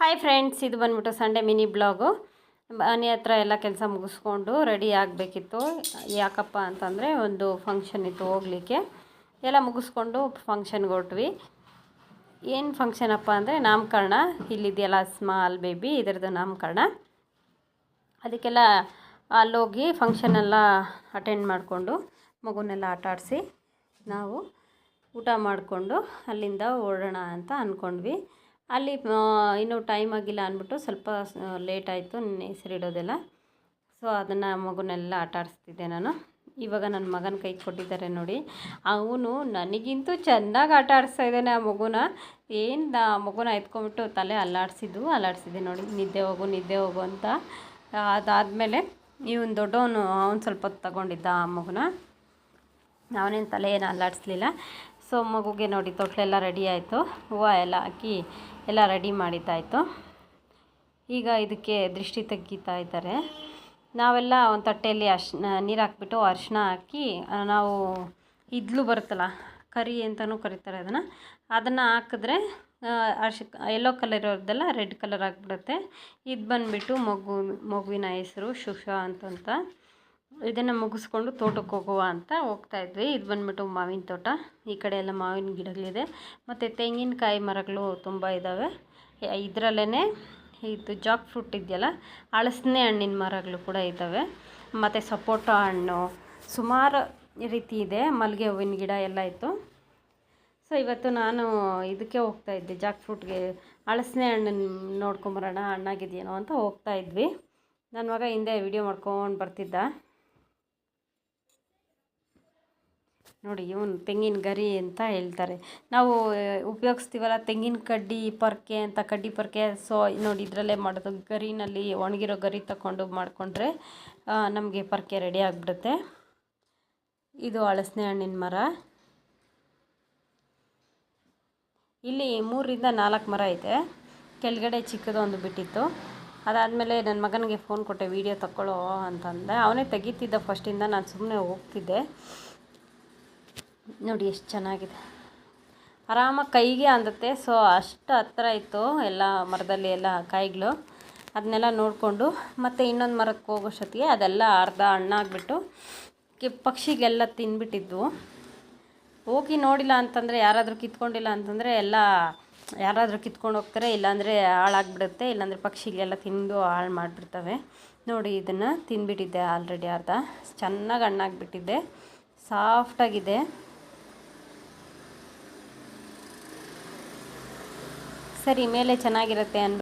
Hi friends, ಇದು ಬಂದ್ಬಿಟ್ಟು Sunday mini blog. ಮನೆ ಹತ್ರ ಎಲ್ಲ ಕೆಲಸ ಮುಗಿಸ್ಕೊಂಡು ರೆಡಿ ಆಗಬೇಕಿತ್ತು. ಯಾಕಪ್ಪ ಅಂತಂದರೆ ಒಂದು ಫಂಕ್ಷನ್ ಇತ್ತು, ಹೋಗಲಿಕ್ಕೆ. ಎಲ್ಲ ಮುಗಿಸ್ಕೊಂಡು ಫಂಕ್ಷನ್ಗೆ ಹೊರಟ್ವಿ. ಏನು ಫಂಕ್ಷನಪ್ಪ ಅಂದರೆ ನಾಮಕರಣ. ಇಲ್ಲಿದೆಯಲ್ಲ ಸ್ಮಾಲ್ ಬೇಬಿ, ಇದರದ್ದು ನಾಮಕರಣ. ಅದಕ್ಕೆಲ್ಲ ಅಲ್ಲೋಗಿ ಫಂಕ್ಷನೆಲ್ಲ ಅಟೆಂಡ್ ಮಾಡಿಕೊಂಡು ಮಗುನೆಲ್ಲ ಆಟ ಆಡಿಸಿ ನಾವು ಊಟ ಮಾಡಿಕೊಂಡು ಅಲ್ಲಿಂದ ಹೊರಡೋಣ ಅಂತ ಅಂದ್ಕೊಂಡ್ವಿ. ಅಲ್ಲಿ ಇನ್ನೂ ಟೈಮ್ ಆಗಿಲ್ಲ ಅಂದ್ಬಿಟ್ಟು ಸ್ವಲ್ಪ ಲೇಟ್ ಆಯಿತು ಹೆಸರಿಡೋದೆಲ್ಲ. ಸೊ ಅದನ್ನು ಮಗುನೆಲ್ಲ ಆಟ ಆಡಿಸ್ತಿದ್ದೆ ನಾನು. ಇವಾಗ ನನ್ನ ಮಗನ ಕೈ ಕೊಟ್ಟಿದ್ದಾರೆ ನೋಡಿ. ಅವನು ನನಗಿಂತೂ ಚೆನ್ನಾಗಿ ಆಟ ಆಡಿಸ್ತಾ ಇದ್ದಾನೆ ಆ ಮಗುನ. ಆ ಮಗುನ ಎತ್ಕೊಂಡ್ಬಿಟ್ಟು ತಲೆ ಅಲ್ಲಾಡಿಸಿದ್ದೆ ನೋಡಿ, ನಿದ್ದೆ ಹೋಗು ಅಂತ. ಅದಾದಮೇಲೆ ಇವನು ದೊಡ್ಡವನು, ಅವನು ಸ್ವಲ್ಪ ಹೊತ್ತು ತಗೊಂಡಿದ್ದ ಆ ಮಗುನ. ಅವನೇನು ತಲೆ ಏನು ಅಲ್ಲಾಡಿಸ್ಲಿಲ್ಲ. ಸೊ ಮಗುಗೆ ನೋಡಿ ತೊಟ್ಲೆಲ್ಲ ರೆಡಿ ಆಯಿತು, ಹೂವು ಎಲ್ಲ ಹಾಕಿ ಎಲ್ಲ ರೆಡಿ ಮಾಡಿದ್ದಾಯಿತು. ಈಗ ಇದಕ್ಕೆ ದೃಷ್ಟಿ ತೆಗಿತಾ ಇದ್ದಾರೆ. ನಾವೆಲ್ಲ ಒಂದು ತಟ್ಟೆಯಲ್ಲಿ ನೀರು ಹಾಕ್ಬಿಟ್ಟು ಅರಿಶಿನ ಹಾಕಿ, ನಾವು ಇದ್ಲು ಬರುತ್ತಲ್ಲ, ಕರಿ ಅಂತಲೂ ಕರೀತಾರೆ ಅದನ್ನು ಹಾಕಿದ್ರೆ ಯೆಲ್ಲೋ ಕಲರ್ ಇರೋದೆಲ್ಲ ರೆಡ್ ಕಲರ್ ಆಗಿಬಿಡುತ್ತೆ. ಇದು ಬಂದುಬಿಟ್ಟು ಮಗುವಿನ ಹೆಸರು ಶುಷಾ ಅಂತಂತ. ಇದನ್ನು ಮುಗಿಸ್ಕೊಂಡು ತೋಟಕ್ಕೆ ಹೋಗುವ ಅಂತ ಹೋಗ್ತಾಯಿದ್ವಿ. ಇದು ಬಂದುಬಿಟ್ಟು ಮಾವಿನ ತೋಟ. ಈ ಕಡೆ ಎಲ್ಲ ಮಾವಿನ ಗಿಡಗಳಿದೆ, ಮತ್ತು ತೆಂಗಿನಕಾಯಿ ಮರಗಳು ತುಂಬ ಇದ್ದಾವೆ. ಇದರಲ್ಲೇ ಇದು ಜಾಕ್ ಫ್ರೂಟ್ ಇದೆಯಲ್ಲ, ಹಲಸಿನ ಹಣ್ಣಿನ ಮರಗಳು ಕೂಡ ಇದ್ದಾವೆ. ಮತ್ತು ಸಪೋಟ ಹಣ್ಣು ಸುಮಾರು ರೀತಿ ಇದೆ. ಮಲ್ಲಿಗೆ ಹೂವಿನ ಗಿಡ ಎಲ್ಲ ಇತ್ತು. ಸೊ ಇವತ್ತು ನಾನು ಇದಕ್ಕೆ ಹೋಗ್ತಾಯಿದ್ದೆ, ಜಾಕ್ ಫ್ರೂಟ್ಗೆ, ಹಲಸಿನ ಹಣ್ಣನ್ನು ನೋಡ್ಕೊಂಬರೋಣ, ಹಣ್ಣಾಗಿದೆಯೇನೋ ಅಂತ ಹೋಗ್ತಾಯಿದ್ವಿ. ನನ್ನ ಮಗ ಹಿಂದೆ ವಿಡಿಯೋ ಮಾಡ್ಕೊಂಡು ಬರ್ತಿದ್ದ ನೋಡಿ. ಇವನು ತೆಂಗಿನ ಗರಿ ಅಂತ ಹೇಳ್ತಾರೆ, ನಾವು ಉಪಯೋಗಿಸ್ತೀವಲ್ಲ ತೆಂಗಿನ ಕಡ್ಡಿ ಪೊರ್ಕೆ ಅಂತ, ಕಡ್ಡಿ ಪೊರ್ಕೆ. ಸೊ ನೋಡಿ, ಇದರಲ್ಲೇ ಮಾಡೋದು. ಗರಿನಲ್ಲಿ ಒಣಗಿರೋ ಗರಿ ತಗೊಂಡು ಮಾಡಿಕೊಂಡ್ರೆ ನಮಗೆ ಪೊರ್ಕೆ ರೆಡಿ ಆಗಿಬಿಡುತ್ತೆ. ಇದು ಹಲಸಿನ ಹಣ್ಣಿನ ಮರ. ಇಲ್ಲಿ 3-4 ಮರ ಇದೆ. ಕೆಳಗಡೆ ಚಿಕ್ಕದೊಂದು ಬಿಟ್ಟಿತ್ತು. ಅದಾದಮೇಲೆ ನನ್ನ ಮಗನಿಗೆ ಫೋನ್ ಕೊಟ್ಟೆ, ವೀಡಿಯೋ ತಗೊಳ್ಳೋ ಅಂತಂದೆ. ಅವನೇ ತೆಗಿತಿದ್ದ ಫಸ್ಟಿಂದ, ನಾನು ಸುಮ್ಮನೆ ಹೋಗ್ತಿದ್ದೆ. ನೋಡಿ ಎಷ್ಟು ಚೆನ್ನಾಗಿದೆ, ಆರಾಮಾಗಿ ಕೈಗೆ ಅಂದುತ್ತೆ. ಸೊ ಅಷ್ಟು ಹತ್ರ ಇತ್ತು ಎಲ್ಲ ಮರದಲ್ಲಿ ಎಲ್ಲ ಕಾಯಿಗಳು. ಅದನ್ನೆಲ್ಲ ನೋಡಿಕೊಂಡು ಮತ್ತು ಇನ್ನೊಂದು ಮರಕ್ಕೆ ಹೋಗೋಷ್ಟೊತ್ತಿಗೆ ಅದೆಲ್ಲ ಅರ್ಧ ಹಣ್ಣಾಗ್ಬಿಟ್ಟು ಪಕ್ಷಿಗೆಲ್ಲ ತಿಂದ್ಬಿಟ್ಟಿದ್ವು. ಹೋಗಿ ನೋಡಿಲ್ಲ ಅಂತಂದರೆ, ಯಾರಾದರೂ ಕಿತ್ಕೊಂಡಿಲ್ಲ ಅಂತಂದರೆ ಎಲ್ಲ ಯಾರಾದರೂ ಕಿತ್ಕೊಂಡು ಹೋಗ್ತಾರೆ, ಇಲ್ಲಾಂದರೆ ಹಾಳಾಗಿಬಿಡುತ್ತೆ, ಇಲ್ಲಾಂದರೆ ಪಕ್ಷಿಗೆಲ್ಲ ತಿಂದು ಹಾಳು ಮಾಡಿಬಿಡ್ತವೆ. ನೋಡಿ, ಇದನ್ನು ತಿಂದ್ಬಿಟ್ಟಿದ್ದೆ ಆಲ್ರೆಡಿ ಅರ್ಧ. ಚೆನ್ನಾಗಿ ಹಣ್ಣಾಗಿಬಿಟ್ಟಿದ್ದೆ, ಸಾಫ್ಟಾಗಿದೆ. ಸರಿ, ಮೇಲೆ ಚೆನ್ನಾಗಿರುತ್ತೆ